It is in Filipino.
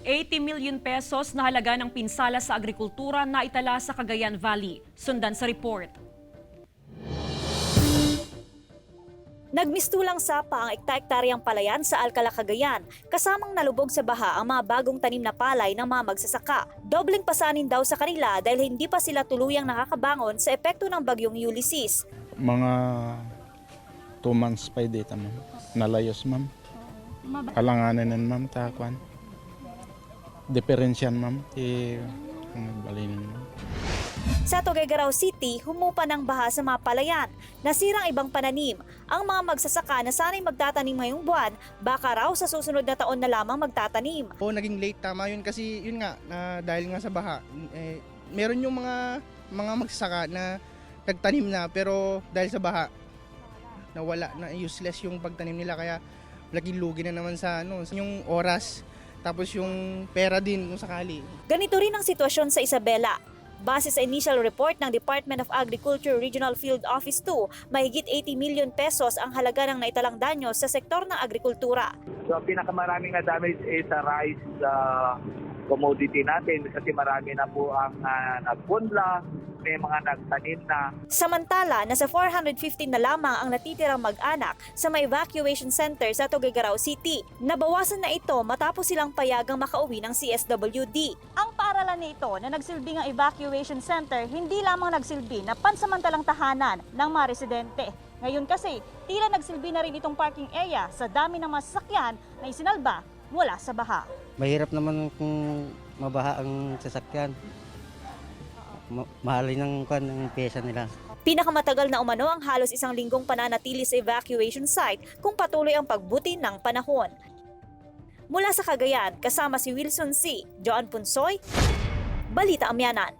80 million pesos na halaga ng pinsala sa agrikultura na itala sa Cagayan Valley. Sundan sa report. Nagmistulang sapa ang ekta-ektaryang palayan sa Alcala, Cagayan, kasamang nalubog sa baha ang mga bagong tanim na palay ng mga magsasaka. Dobleng pasanin daw sa kanila dahil hindi pa sila tuluyang nakakabangon sa epekto ng bagyong Ulysses. Mga 2 months pa dito, ma'am. Nalayos, ma'am. Alanganan ma'am, takwan. Diferensyan, ma'am. Nagbalinin, ma'am. Sa Cagayan City, humupa ng baha sa mga palayan. Nasirang ibang pananim. Ang mga magsasaka na sana'y magtatanim ngayong buwan, baka raw sa susunod na taon na lamang magtatanim. Naging late, tama yun kasi yun nga, dahil nga sa baha. Meron yung mga magsasaka na nagtanim na pero dahil sa baha, nawala na, useless yung pagtanim nila kaya laking lugi na naman sa yung oras tapos yung pera din kung sakali. Ganito rin ang sitwasyon sa Isabela. Base sa initial report ng Department of Agriculture Regional Field Office 2, mahigit 80 million pesos ang halaga ng naitalang danyos sa sektor ng agrikultura. So pinakamaraming na damage sa rice commodity natin kasi marami na po ang nagpunla, may mga nagtanim na. Samantala, nasa 415 na lamang ang natitirang mag-anak sa may evacuation center sa Cagayan City. Nabawasan na ito matapos silang payagang makauwi ng CSWD. Ang paaralan nito na nagsilbing ang evacuation center hindi lamang nagsilbi na pansamantalang tahanan ng mga residente. Ngayon kasi, tila nagsilbi na rin itong parking area sa dami ng mga sasakyan na isinalba mula sa baha. Mahirap naman kung mabaha ang sasakyan. Mahalin ng pyesa nila. Pinakamatagal na umano ang halos 1 linggong pananatili sa evacuation site kung patuloy ang pagbuti ng panahon. Mula sa Cagayan, kasama si Wilson C. Joan Punsoy, Balitang Amianan.